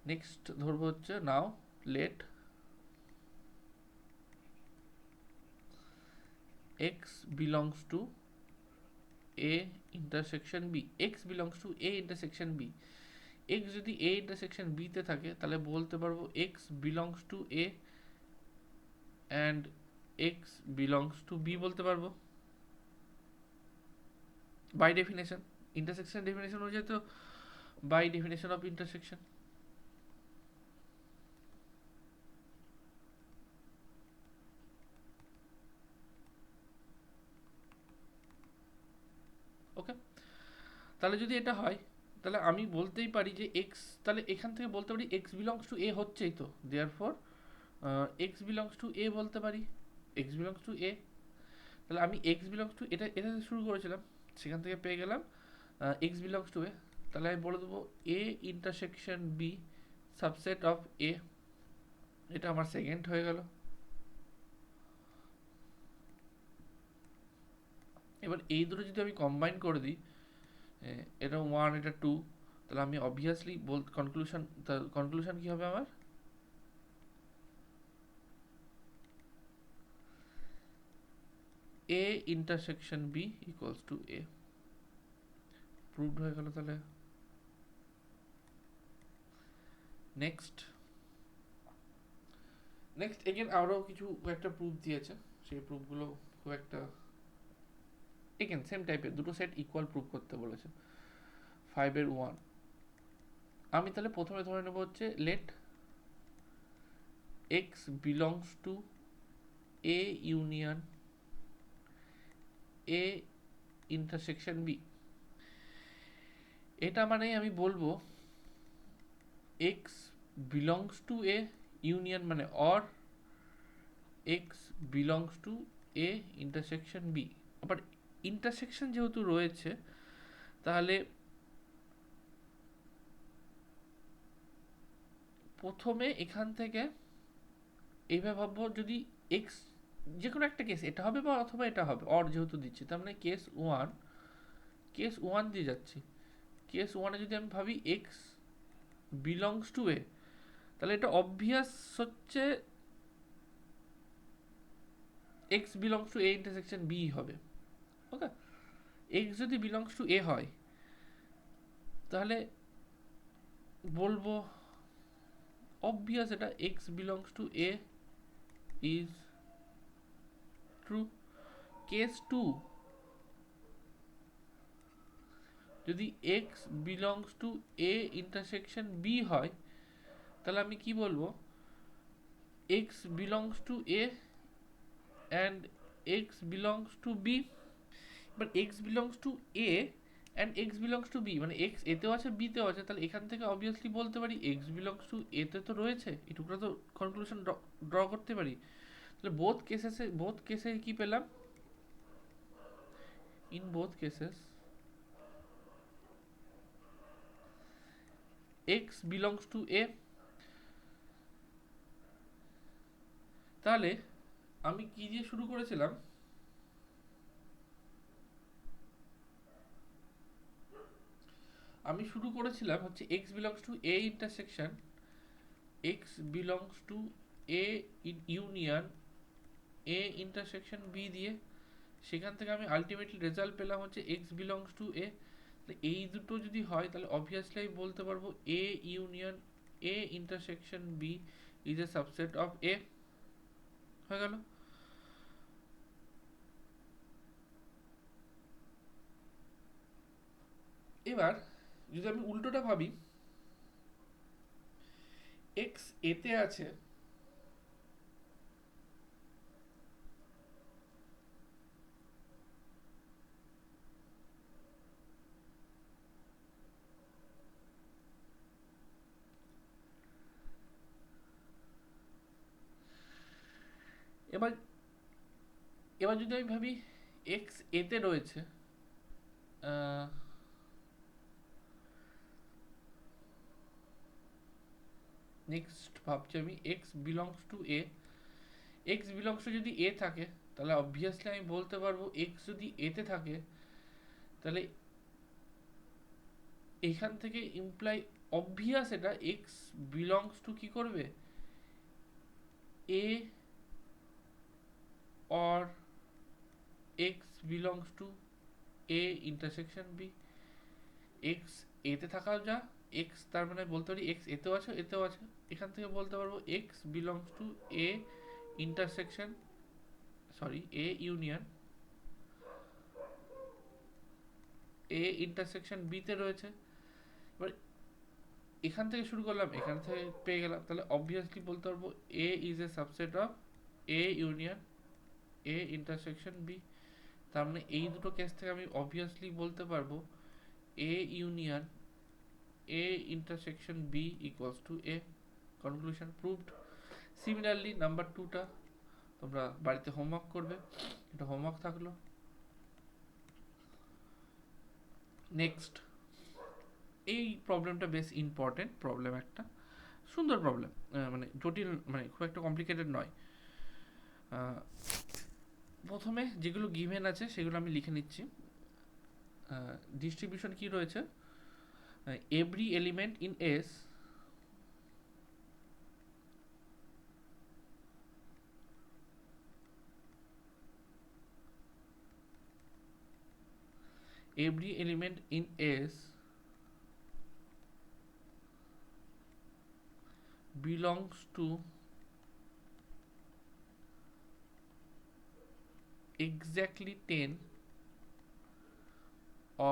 নেক্সট ধরবো হচ্ছে now let x belongs to A intersection B. X belongs to A intersection B. X যদি এ ইন্টারসেকশন বি তে থাকে তাহলে বলতে পারবো x belongs to A and x belongs to B বলতে পারবো বাই ডেফিনেশন। ইন্টারসেকশন ডেফিনেশন অনুযায়ী তো by definition of intersection. Okay, তাহলে যদি এটা হয় তাহলে আমি বলতেই পারি যে এক্স, তাহলে এখান থেকে বলতে পারি এক্স বিলংস টু এ হচ্ছেই তো, therefore X belongs to A বলতে পারি, এক্স বিলংস টু এ। তাহলে আমি এক্স বিলংস টু এটা এটা শুরু করেছিলাম, সেখান থেকে পেয়ে গেলাম এক্স বিলংস টু এ। তাহলে আমি বলে দেবো A intersection B subset of A. এটা আমার সেকেন্ড হয়ে গেল। এবার এই দুটো যদি আমি কম্বাইন করে দিই, এটা ওয়ান এটা টু, তাহলে আমি অবভিয়াসলি কনক্লুশন কি হবে আমার, A intersection B equals to A. Proved হয়ে গেল। তাহলে নেক্সট এগেন আরও কিছু কয়েকটা প্রুফ দিয়েছে, সেই প্রুফগুলো খুব একটা এগেন সেম টাইপের, দুটো সেট ইকুয়াল প্রুফ করতে বলেছে। 5-1 আমি তাহলে প্রথমে ধরে নেব হচ্ছে let x belongs to A union A intersection B. এটা মানে আমি বলবো x belongs to A union মানে or x belongs to A intersection B. আবার ইন্টারসেকশন যেহেতু রয়েছে তাহলে প্রথমে এখান থেকে এইভাবে ভাববো, যদি এক্স যে কোনো একটা কেস এটা হবে বা অথবা এটা হবে, অর যেহেতু দিচ্ছি তার মানে কেস ওয়ান দিয়ে যাচ্ছি। কেস ওয়ানে যদি আমি ভাবি এক্স বিলংস টু এ, তাহলে এটা অবভিয়াস হচ্ছে x belongs to A intersection B হবে। ওকে, এক্স যদি বিলংস টু এ হয় তাহলে বলবো অবভিয়াস এটা x belongs to A is true. Case two যদি x belongs to A intersection B হয় তাহলে আমি কি বলবো, x belongs to A and x belongs to B. But x belongs to A and x belongs to B মানে x এতেও আছে বিতেও আছে, তাহলে এখান থেকে অবভিয়াসলি বলতে পারি এক্স বিলংস টু এতে তো রয়েছে, এটুকুরা তো কনক্লুশন ড্র করতে পারি। তাহলে বোথ কেসে কি পেলাম, in both cases x belongs to A. তাহলে আমি কি দিয়ে শুরু করেছিলাম, আমি শুরু করেছিলাম হচ্ছে x belongs to A intersection x belongs to A union A intersection B দিয়ে, সেখান থেকে আমি আলটিমেটলি রেজাল্ট পেলাম হচ্ছে এক্স বিলংস টু এ। এই দুটো যদি হয় তাহলে অবভিয়াসলি আমি বলতে পারবো A union A intersection B is a subset of A. হয়ে গেল। এবার যদি আমি উল্টোটা ভাবি, এক্স এতে আছে এবার এবার যদি আমি ভাবি এক্স এতে রয়েছে, নেক্সট ভাবছি আমি x belongs to A. X belongs two যদি এ থাকে তাহলে অবভিয়াসলি আমি বলতে পারবো এক্স যদি এতে থাকে তাহলে এখান থেকে ইমপ্লাই অবভিয়াস এটা এক্স বিলংস টু কি করবে, A or x belongs to A intersection B. X এতে থাকাও যা, এক্স তার মানে বলতে পারি এক্স এতেও আছে এতেও আছে, এখান থেকে বলতে পারবো x belongs to A intersection A union A intersection বিতে রয়েছে। এবার এখান থেকে শুরু করলাম, এখান থেকে পেয়ে গেলাম, তাহলে অবভিয়াসলি বলতে পারবো A is a subset of A union A intersection B. তার মানে এই দুটো কেস থেকে আমি অবভিয়াসলি বলতে পারবো A union A intersection B equals to A. Conclusion proved. Similarly number 2টা তোমরা বাড়িতে হোমওয়ার্ক করবে, এটা হোমওয়ার্ক থাকলো। নেক্সট, এই প্রবলেমটা বেশ ইম্পর্টেন্ট প্রবলেম, একটা সুন্দর প্রবলেম, মানে জটিল, মানে খুব একটা কমপ্লিকেটেড নয়। প্রথমে যেগুলো গিভেন আছে সেগুলো আমি লিখে নিচ্ছি। ডিস্ট্রিবিউশন কি রয়েছে, every element in S every element in S belongs to exactly 10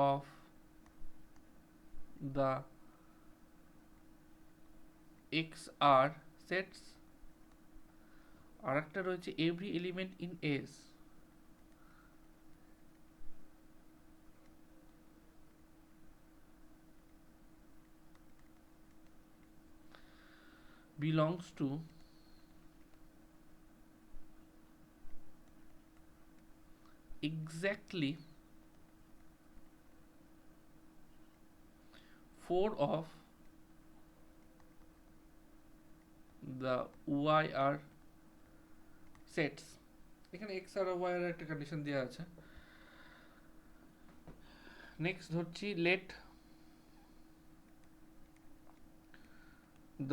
of the XR sets। আর একটা রয়েছে every element in S belongs to exactly 4 of the YR sets। এখানে X আর Y এর একটা কন্ডিশন দেওয়া আছে। নেক্সট ধরছি let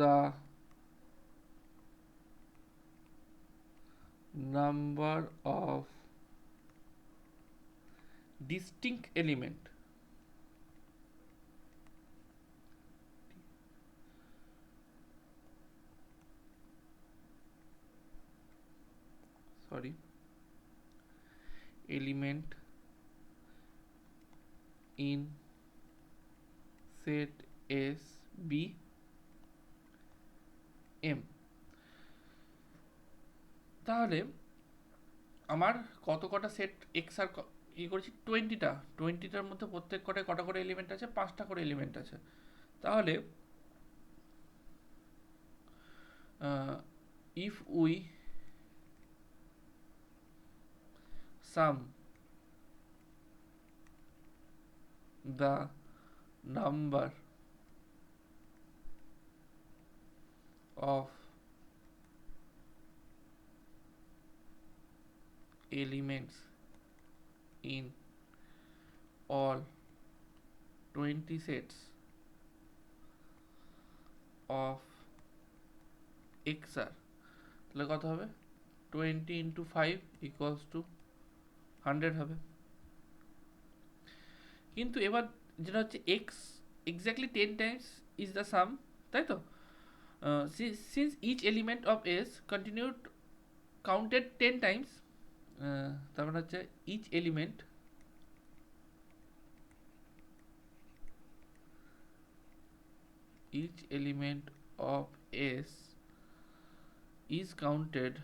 the number of distinct element element in set S B M। তাহলে আমার কত কটা সেট এক্স আর করেছি 20টা, 20টার মধ্যে প্রত্যেক কটায় কটা করে এলিমেন্ট আছে, 5টা করে এলিমেন্ট আছে। তাহলে if we some the number of elements in all 20 sets of XR, তাহলে কত হবে, 20 into 5 equals to 100 হবে। কিন্তু এবার যেটা হচ্ছে x exactly 10 times is the sum, তাই তো? Since each element of S continued counted 10 times, তার মানে হচ্ছে each element of S is counted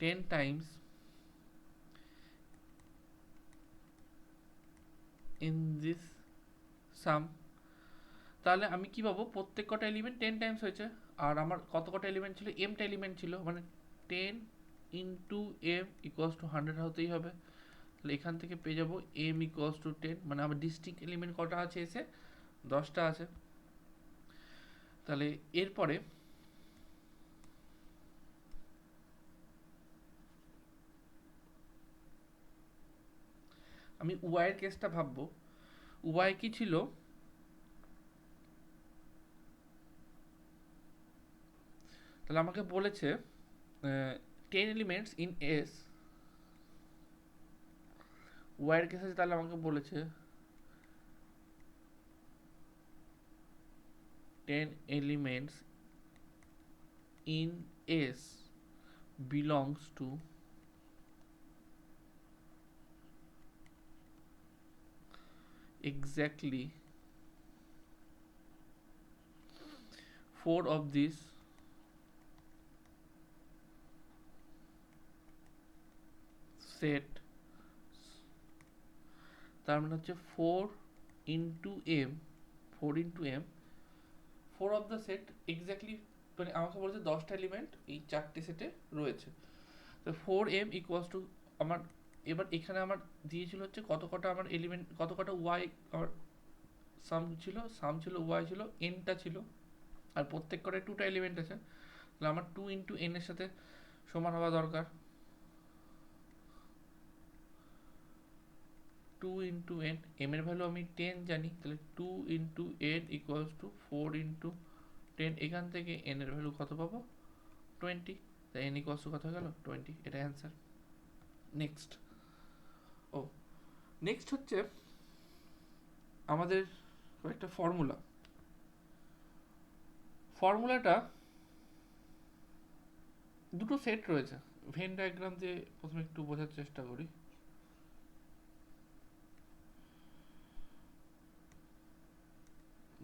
10 times in this sum। তাহলে আমি কি পাবো, প্রত্যেক কটা এলিমেন্ট 10 টাইমস হয়েছে, আর আমার কত কটা এলিমেন্ট ছিল, এমটা এলিমেন্ট ছিল, মানে 10 ইন্টু এম ইকুয়ালস টু 100 হতেই হবে। তাহলে এখান থেকে পেয়ে যাবো এম ইকুয়ালস টু 10, মানে আমার ডিস্ট্রিক্ট এলিমেন্ট কটা আছে এসে 10টা আছে। তাহলে এরপরে আমি ওয়াইয়ের কেসটা ভাববো। ওয়াই কি ছিল, তাহলে আমাকে বলেছে 10 এলিমেন্টস ইন এস। ওয়াইয়ের কেসে তাহলে আমাকে বলেছে 10 elements in S belongs to exactly 4 of these set, তার মানে হচ্ছে 4 into m, 4 into m, 4 of the set exactly, মানে আমাকে বলেছে 10টা এলিমেন্ট এই 4টে সেটে রয়েছে। তো 4m ইকুয়ালস টু আমার, এবার এখানে আমার দিয়েছিল হচ্ছে কত কটা আমার এলিমেন্ট, কত কটা ওয়াই আমার সাম ছিল ওয়াই ছিল এনটা ছিল, আর প্রত্যেক করে 2টা এলিমেন্ট আছে, তাহলে আমার 2 ইন্টু এন এর সাথে সমান হওয়া দরকার। 2 ইন্টু এন, এম এর ভ্যালু আমি 10 জানি, তাহলে 2 into N equals to 4 into 10, এখান থেকে এন এর ভ্যালু কত পাবো, 20, তাই এন ইকুয়ালস টু কত হয়ে গেল, 20, এটা অ্যান্সার। নেক্সট, ও নেক্সট হচ্ছে আমাদের একটা ফর্মুলাটা দুটো সেট রয়েছে। ভেন ডায়াগ্রাম দিয়ে প্রথমে একটু বোঝার চেষ্টা করি।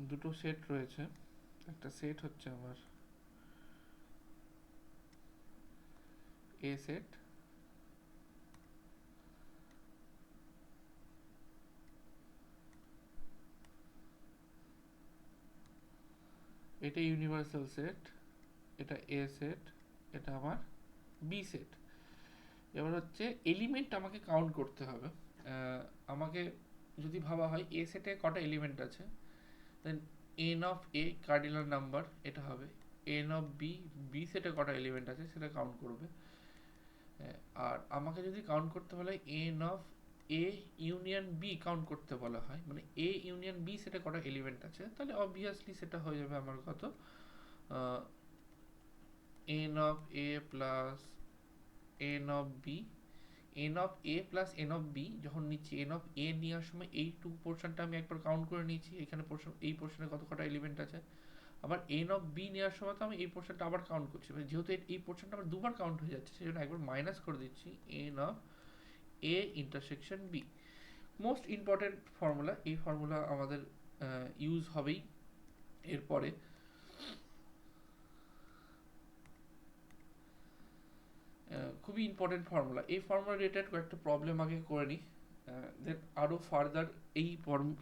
দুটো সেট রয়েছে, একটা সেট হচ্ছে আমার এ সেট, এটা ইউনিভার্সাল সেট, এটা এ সেট, এটা আমার বি সেট। এবার হচ্ছে এলিমেন্ট আমাকে কাউন্ট করতে হবে। আমাকে যদি ভাবা হয় এ সেটে কটা এলিমেন্ট আছে, then n of A cardinal number এটা হবে, এন অফ বি, বি সেটে কটা এলিমেন্ট আছে সেটা কাউন্ট করবে। আর আমাকে যদি কাউন্ট করতে বলা হয় n of A union B count করতে বলা হয়, মানে এ ইউনিয়ন বি সেটে কটা এলিমেন্ট আছে, তাহলে অবভিয়াসলি সেটা হয়ে যাবে আমার কত, n of A plus n of B. N of A plus n of B যখন নিচ্ছি, এন অফ এ নেওয়ার সময় এইটুকু পোর্শনটা আমি একবার কাউন্ট করে নিয়েছি, এখানে পোর্শন, এই পোর্শনে কত কটা এলিমেন্ট আছে। আবার এন অফ বি নেওয়ার সময় তো আমি এই পোর্শনটা আবার কাউন্ট করছি, মানে যেহেতু এই পোর্শনটা আমার দুবার কাউন্ট হয়ে যাচ্ছে, সেই জন্য একবার মাইনাস করে দিচ্ছি n of A intersection B. Most important formula, এই ফর্মুলা আমাদের ইউজ হবেই এরপরে। খুবই ইম্পর্টেন্ট ফর্মুলা, এই ফর্মুলা রিলেটেড কয়েকটা প্রবলেম আগে করে নিই, দেন আরও ফার্দার এই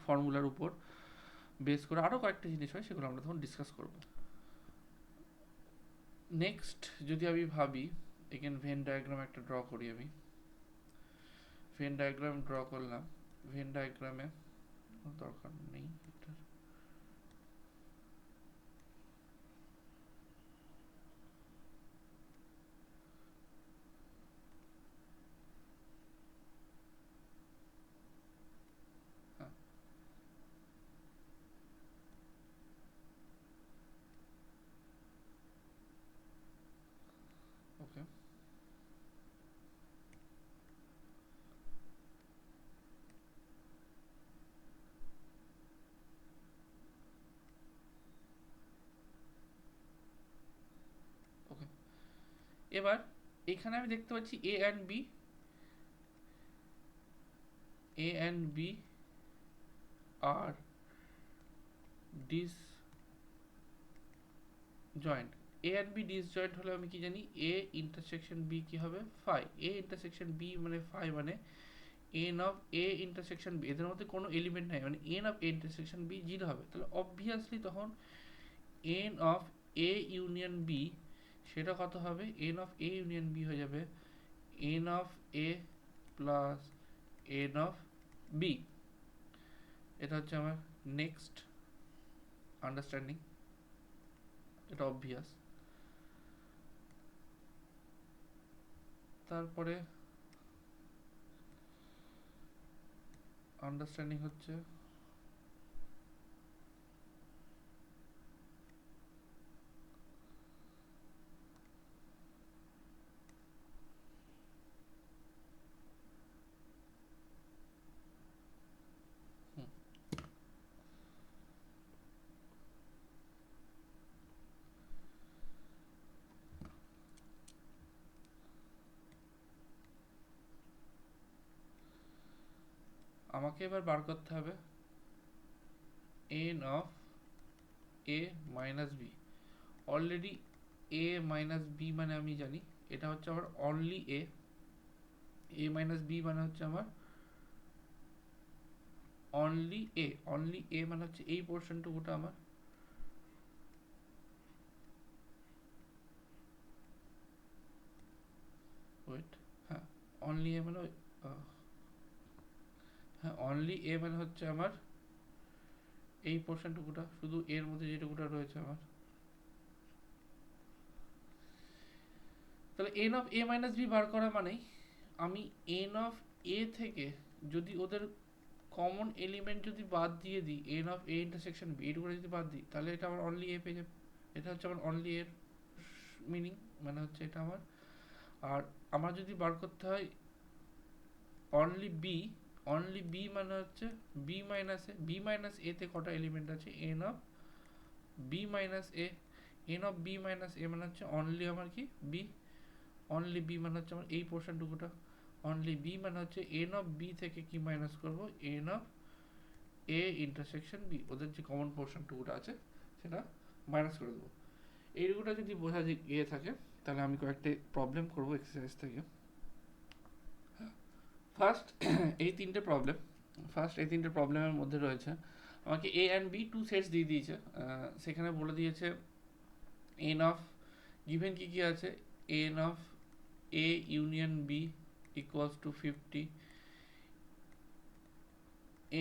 ফর্মুলার উপর বেস করে আরও কয়েকটা জিনিস হয় সেগুলো আমরা তখন ডিসকাস করব। নেক্সট যদি আমি ভাবি, এখানে ভেন ডায়াগ্রাম একটা ড্র করি, আমি ভেন ডায়াগ্রাম ড্র করলাম। ভেন ডায়াগ্রামে দরকার নেই এটার, হ্যাঁ ওকে। ওকে, এবার এখানে আমি দেখতে পাচ্ছি A and B, A and B are disjoint. A and B disjoint হলে আমি কি জানি, এ ইন্টারসেকশন বি কি হবে, ফাই। এ ইন্টারসেকশন বি মানে ফাই, মানে n of A intersection B, এদের মধ্যে কোনো এলিমেন্ট নাই, মানে n of A intersection B 0 হবে, তাহলে অবভিয়াসলি তখন n of A union B সেটা কত হবে, n of A union B হয়ে যাবে n of A plus n of B. এটা হচ্ছে আমার নেক্সট আন্ডারস্ট্যান্ডিং, এটা অবভিয়াস। তারপরে আন্ডারস্ট্যান্ডিং হচ্ছে আমাকে এবার বার করতে হবে n of a minus b। Already a minus b মানে আমি জানি এটা হচ্ছে আমার অনলি a মাইনাস b মানে হচ্ছে আমার অনলি a মানে হচ্ছে এই পোর্শনটুকুটা আমার ওয়েট হ্যাঁ অনলি a মানে হ্যাঁ অনলি a মানে হচ্ছে আমার এই পোর্শনটুকুটা, শুধু এর মধ্যে যেটুকুটা রয়েছে আমার। তাহলে n of a minus b বার করা মানেই আমি n অফ a থেকে যদি ওদের কমন এলিমেন্ট যদি বাদ দিয়ে দিই n of a intersection b এইটুকু যদি বাদ দিই তাহলে এটা আমার অনলি a পেয়ে যাবে। এটা হচ্ছে আমার অনলি এর মিনিং, মানে হচ্ছে এটা আমার। আর আমার যদি বার করতে হয় অনলি বি মানে হচ্ছে বি মাইনাস এ তে কটা এলিমেন্ট আছে n of B minus A. n of B minus A মানে হচ্ছে অনলি আমার কি বি। অনলি বি মানে হচ্ছে আমার এই পোর্শনটুকুটা। অনলি বি মানে হচ্ছে n অফ বি থেকে কি মাইনাস করব n of A intersection B, ওদের যে কমন পোর্শনটুকুটা আছে সেটা মাইনাস করে দেবো। এইটুকুটা যদি বোঝা গিয়ে থাকে তাহলে আমি কয়েকটা প্রবলেম করব এক্সারসাইজ থেকে। ফার্স্ট এই তিনটে প্রবলেমের মধ্যে রয়েছে আমাকে এ অ্যান্ড বি টু সেটস দিয়ে দিয়েছে। সেখানে বলে দিয়েছে এন অফ গিভেন কি কি আছে, n of A union B equals to 50,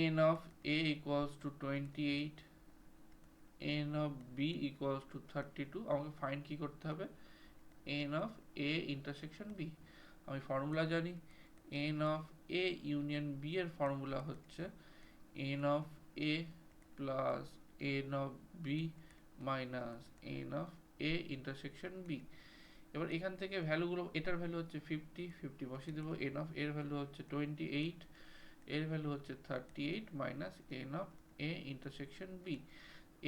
n of A equals to 28, n of B equals to 32। আমাকে ফাইন্ড কি করতে হবে n of A intersection B. আমি ফর্মুলা জানি n of A union B এর ফর্মুলা হচ্ছে n of A plus n of B minus n of A intersection B. এবার এখান থেকে ভ্যালুগুলো, এটার ভ্যালু হচ্ছে 50 বসিয়ে দেবো, এন অফ এর ভ্যালু হচ্ছে 28, এর ভ্যালু হচ্ছে 38 minus n of A intersection B.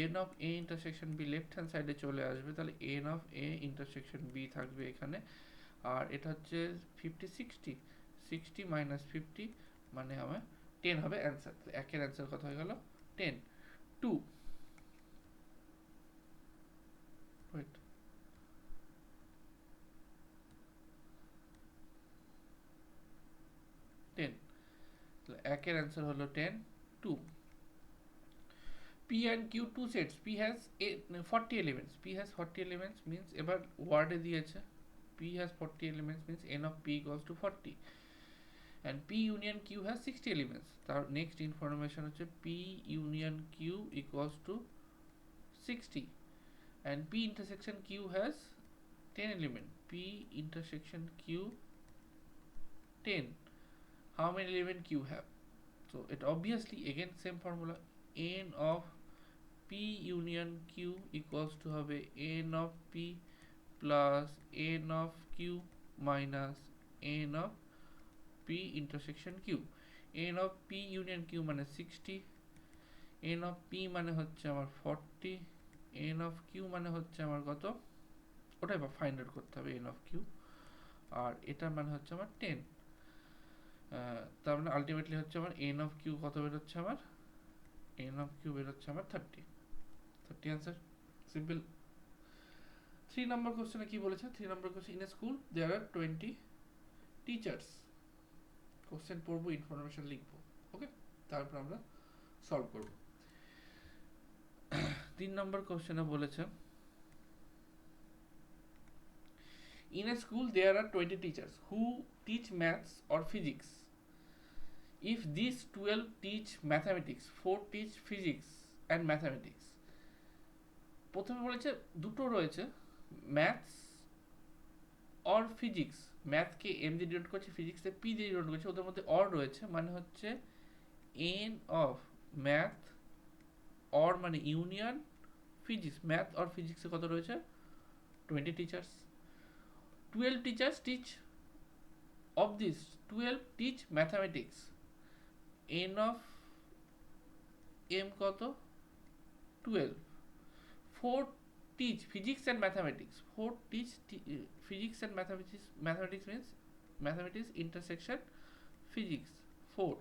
N of A intersection B left hand সাইডে চলে আসবে, তাহলে n of A intersection B থাকবে এখানে। আর এটা হচ্ছে 60 মাইনাস 50 মানে আমার 10 হবে অ্যান্সার। একের অ্যান্সার কত হয়ে গেল 10। 2 ওয়েট 10, তাহলে একের অ্যান্সার হলো 10। 2 P and Q two sets, P has 40 elements, P has 40 elements means এবার ওয়ার্ডে দিয়েছে P has 40 elements means n of P equals to 40 and P union Q has 60 elements। তার নেক্সট ইনফরমেশন হচ্ছে P union Q equals to 60 and P intersection Q has 10 element, P intersection Q 10, how many element Q have? So it obviously again same formula, n of P union Q equals to হবে n of P plus n of Q minus n of P intersection Q। n of P union Q মানে 60, n of P মানে হচ্ছে আমার 40, n of Q মানে হচ্ছে আমার কত, ওটাই ফাইন্ড আউট করতে হবে n of Q। আর এটা মানে হচ্ছে আমার 10। তার মানে আলটিমেটলি হচ্ছে আমার n of Q কত বেরোচ্ছে আমার, n of Q বেরোচ্ছে আমার 30 আনসার। সিম্পল। 3 নম্বর কোশ্চেনে কি বলেছে, 3 নম্বর question in a school there are 20 teachers. Question পড়বো, ইনফরমেশন লিখবো, ওকে, তারপর আমরা সলভ করব। 3 নম্বর কোশ্চেনে বলেছে in a school there are 20 teachers who teach maths or physics. If these 12 teach mathematics, 4 teach physics and mathematics। প্রথমে বলেছে দুটো রয়েছে ম্যাথস অর ফিজিক্স, ম্যাথকে এম দিয়ে ডিনোট করছে, ফিজিক্সে পি দিয়ে ডিনোট করছে, ওদের মধ্যে অর রয়েছে মানে হচ্ছে এন অফ ম্যাথ অর মানে ইউনিয়ন ফিজিক্স, ম্যাথ অর ফিজিক্সে কত রয়েছে 20 teachers, 12 teachers teach of this 12 teach mathematics, n of m কত 12, 4 teach physics and mathematics, 4 teach physics and mathematics means mathematics intersection physics 4,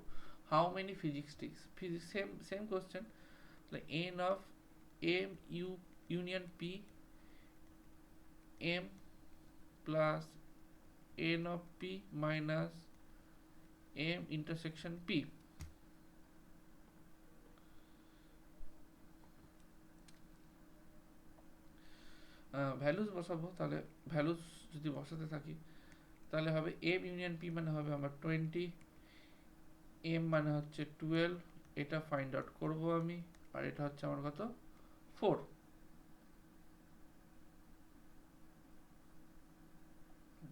how many physics teach physics, same question, like n of m u union p m plus n of p minus m intersection p. Values বসাবো, তাহলে values যদি বসাতে থাকি তাহলে হবে m union p মানে হবে আমার 20, m মানে হচ্ছে 12, এটা ফাইন্ড আউট করব আমি, আর এটা হচ্ছে আমার কত 4।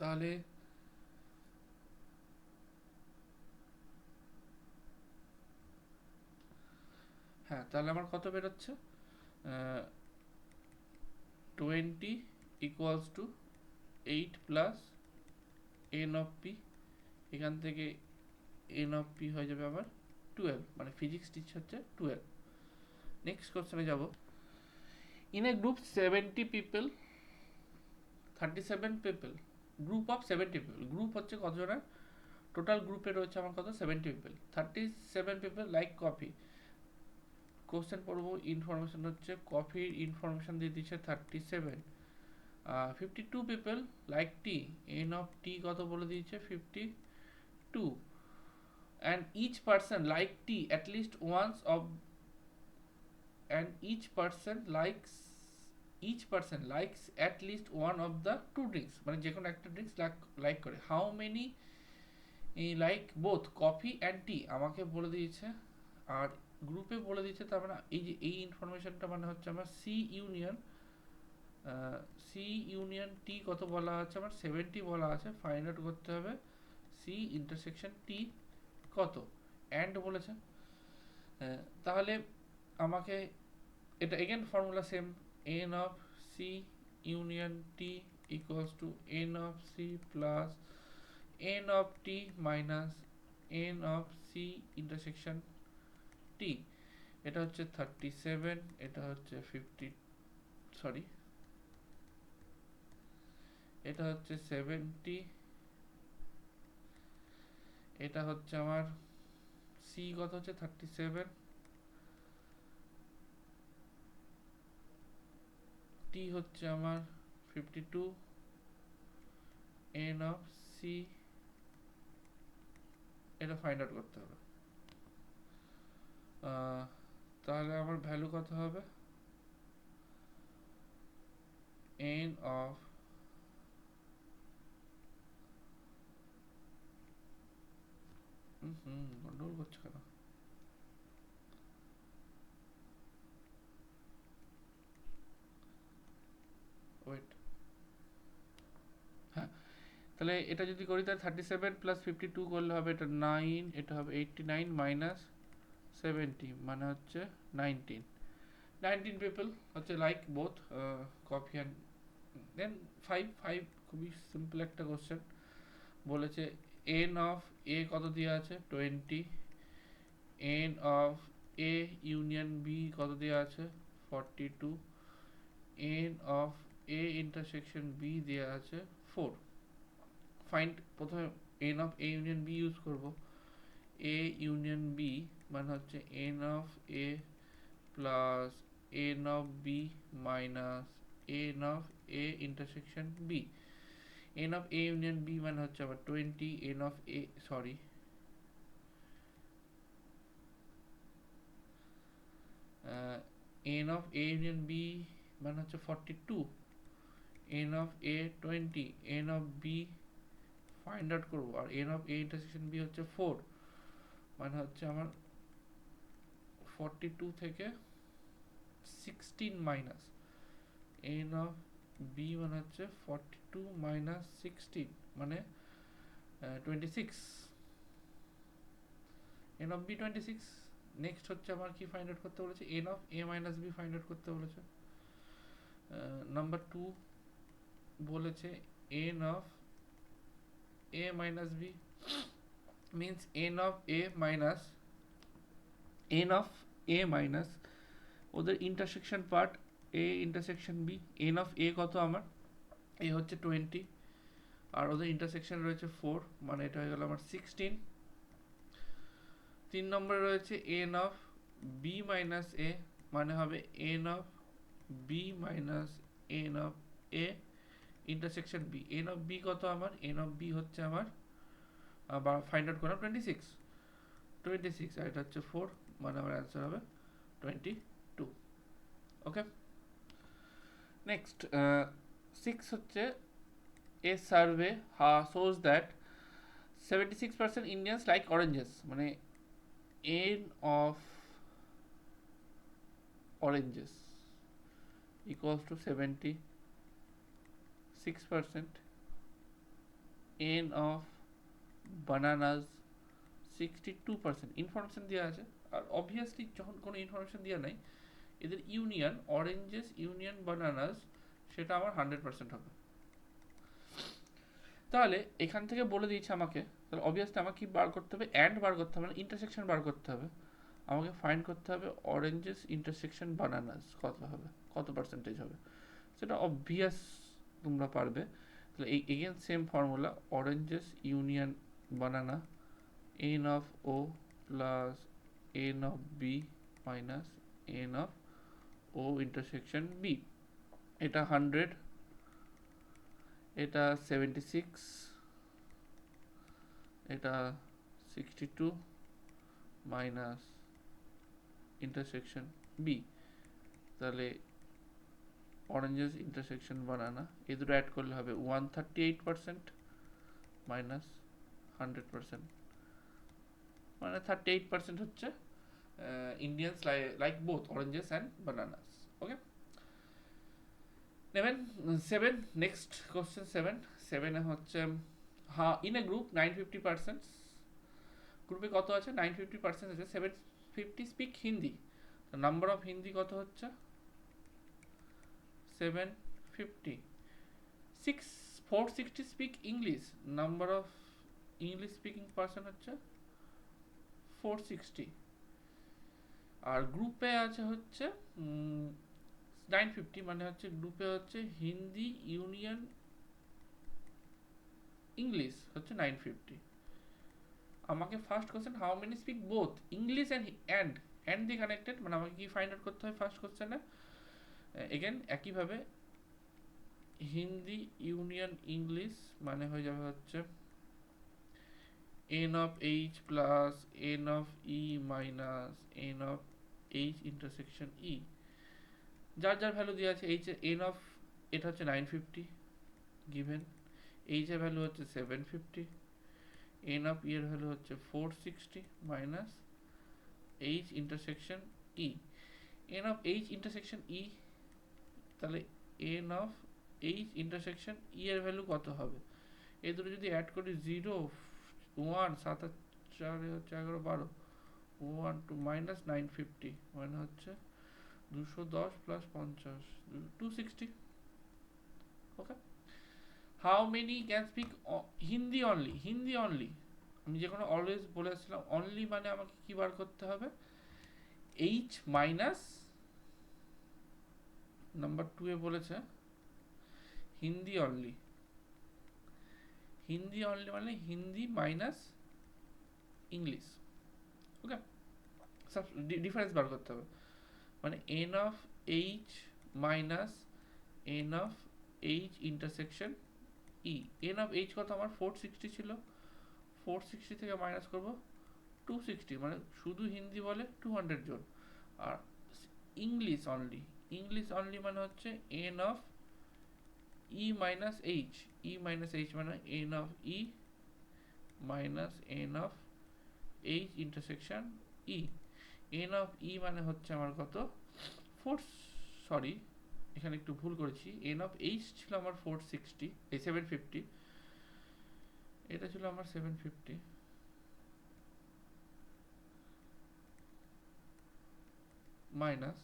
তাহলে হ্যাঁ, তাহলে আমার কত বেরোচ্ছে 20 equals to 8 plus n of p, এখান থেকে n অফ p হয়ে যাবে আমার 12, মানে ফিজিক্স টিচ হচ্ছে 12। নেক্সট কোশ্চেনে যাব। In a group 70 people 37 people, group of 70 people, group হচ্ছে কতজনের, টোটাল গ্রুপে রয়েছে আমার কত 70 people, 37 people like coffee. Question পড়বো, ইনফরমেশন হচ্ছে কফির ইনফরমেশন দিয়ে দিচ্ছে 37, 52 people like tea, n of T কত বলে দিয়েছে 52, and each person like tea at least once of, and each person likes at least one of the two drinks, মানে যে কোনো একটা ড্রিঙ্কস লাইক করে, how many like both coffee and tea আমাকে বলে দিয়েছে, আর গ্রুপে বলে দিয়েছে, তার মানে এই যে এই ইনফরমেশনটা মানে হচ্ছে আমার সি ইউনিয়ন টি কত বলা আছে আমার 70 বলা আছে, ফাইন্ড আউট করতে হবে সি ইন্টারসেকশন টি কত, অ্যান্ড বলেছে। তাহলে আমাকে এটা again formula same, n of C union T equals to n of C plus n of T minus n of C intersection T, এটা হচ্ছে 37, এটা হচ্ছে 50, সরি এটা হচ্ছে 70, এটা হচ্ছে আমার সি কত হচ্ছে 37, টি হচ্ছে আমার 52, এন অফ সি, এটা ফাইন্ড আউট করতে হবে। তাহলে আমার ভ্যালু কত হবে, এন অফ গন্ডগোল করছে কেন, ওয়েট, হ্যাঁ তাহলে এটা যদি করি তাহলে 37 প্লাস 52 করলে হবে এটা 9, এটা হবে 89 মাইনাস 70 মানে হচ্ছে 19 পিপল হচ্ছে লাইক বোথ কফি অ্যান্ড, দেন 5 খুবই সিম্পল একটা কোশ্চেন বলেছে, এন অফ এ কত দেওয়া আছে 20, n of A union B কত দেওয়া আছে 42, n of A intersection B দেওয়া আছে 4, ফাইন্ড প্রথমে n of A union B use করব, এ ইউনিয়ন বি মানে হচ্ছে n of A plus n of B minus n of A intersection B, n of A union B মানে হচ্ছে আবার 20, n of A sorry n of A union B মানে হচ্ছে 42, n of A 20, n of B find out করবো, আর n of A intersection B হচ্ছে 4, মানে হচ্ছে আমার 42 থেকে 16 মাইনাস এন অফ বি মানে হচ্ছে 42 মাইনাস 16 মানে 26, এন অফ বি 26। নেক্সট হচ্ছে আমার কি ফাইন্ড আউট করতে বলেছে, n of A minus B find out করতে বলেছে। নাম্বার 2 বলেছে n of A minus B means n of a minus ওদের intersection part a intersection b, n of a কত আমার, a হচ্ছে 20 আর ওদের ইন্টারসেকশন রয়েছে 4, মানে এটা হয়ে গেল আমার 16। 3 নম্বরে রয়েছে n of b minus a, মানে হবে n of b minus n of a intersection b। n of b কত আমার, n of b হচ্ছে আমার ফাইন্ড আউট করলাম 26 আর এটা হচ্ছে 4, মানে আমার অ্যান্সার হবে 22। ওকে, নেক্সট 6 হচ্ছে এ survey shows that 76% Indians like oranges, মানে n of oranges equals to 76%, n of bananas 62%। Information দেওয়া আছে, আর অবভিয়াসলি যখন কোনো ইনফরমেশন দেওয়া নাই, এদের ইউনিয়ন অরেঞ্জেস ইউনিয়ন বানানাস সেটা আমার 100% হবে। তাহলে এখান থেকে বলে দিয়েছে আমাকে, তাহলে অবভিয়াসলি আমাকে কি বার করতে হবে, অ্যান্ড বার করতে হবে, ইন্টারসেকশন বার করতে হবে। আমাকে ফাইন্ড করতে হবে অরেঞ্জেস ইন্টারসেকশন বানানাস কত হবে, কত পার্সেন্টেজ হবে, সেটা অবভিয়াস তোমরা পারবে। তাহলে এই again same formula, oranges union banana n of o plus n of b minus n of o intersection b, এটা 100, এটা 76, এটা 62 মাইনাস ইন্টারসেকশন b, তাহলে অরেঞ্জেস ইন্টারসেকশন বানানা এই দুটো অ্যাড করলে হবে 138% মাইনাস 100%, মানে 38% হচ্ছে Indians like both oranges and bananas. Okay, 7 next question 7 হচ্ছে ইন এ গ্রুপ 950%, গ্রুপে কত আছে 950% আছে, 750 speak Hindi, number of Hindi কত হচ্ছে 750। 460 speak English, number of English speaking person হচ্ছে 460। আর গ্রুপে আছে হচ্ছে 950, মানে হচ্ছে গ্রুপে হচ্ছে হিন্দি ইউনিয়ন ইংলিশ হচ্ছে 950। আমাকে first question how many speak both English and the connected, মানে আমাকে কি ফাইন্ড আউট করতে হয় ফার্স্ট কোশ্চেনে, এগেন একইভাবে হিন্দি ইউনিয়ন ইংলিশ মানে হয়ে যাবে হচ্ছে n of h plus n of e minus n of h intersection e, যার যার ভ্যালু দেওয়া আছে, h এর n of এটা হচ্ছে 950 given, h এর ভ্যালু হচ্ছে 750, n of e এর ভ্যালু হচ্ছে 460 minus h intersection e, n of h intersection e, তাহলে n of h intersection e এর ভ্যালু কত হবে, এই দুটো যদি অ্যাড করি 0 1 7 4 হচ্ছে 11 12 1 2 minus 950, মানে হচ্ছে 210 plus 50 260। Okay, how many can speak Hindi only, আমি যে কোনো অলওয়েজ বলে আসছিলাম অনলি, মানে আমাকে কি বার করতে হবে এইচ মাইনাস, নাম্বার 2 এ বলেছে হিন্দি অনলি মানে হিন্দি মাইনাস ইংলিশ। ওকে, ডিফারেন্স বার করতে হবে, মানে n of h minus n of h intersection e, n of h কত আমার 460 ছিল, 460 থেকে মাইনাস করব 260, মানে শুধু হিন্দি বলে 200 জন, আর ইংলিশ অনলি মানে হচ্ছে n of e minus h, মানে n of e minus n of h intersection e, n of e মানে হচ্ছে আমার কত 4, সরি এখানে একটু ভুল করেছি, n of h ছিল আমার 460 এই 750, এটা ছিল আমার 750, মাইনাস,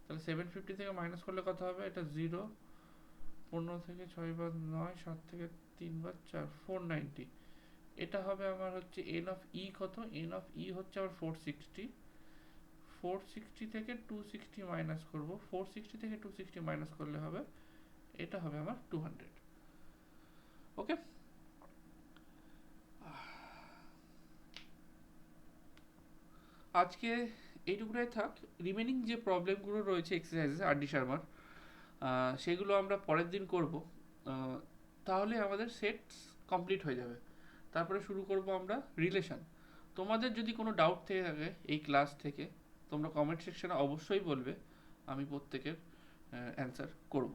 তাহলে 750 থেকে মাইনাস করলে কত হবে? এটা 0, 15 থেকে 6 বার 9, 7 থেকে 3 বার 4, 490। এটা হবে আমার হচ্ছে n অফ ই কত? n অফ ই হচ্ছে আমার 460। 460 থেকে 260 মাইনাস করব, 460 থেকে 260 মাইনাস করলে হবে, এটা হবে আমার 200। ওকে, আজকে এইটুকুটাই থাক। রিমেনিং যে প্রবলেমগুলো রয়েছে এক্সারসাইজে আর ডি শর্মার, সেগুলো আমরা পরের দিন করব। তাহলে আমাদের সেটস কমপ্লিট হয়ে যাবে। তারপরে শুরু করব আমরা রিলেশন। তোমাদের যদি কোনো ডাউট থেকে থাকে এই ক্লাস থেকে, তোমরা কমেন্ট সেকশনে অবশ্যই বলবে, আমি প্রত্যেকের অ্যান্সার করব।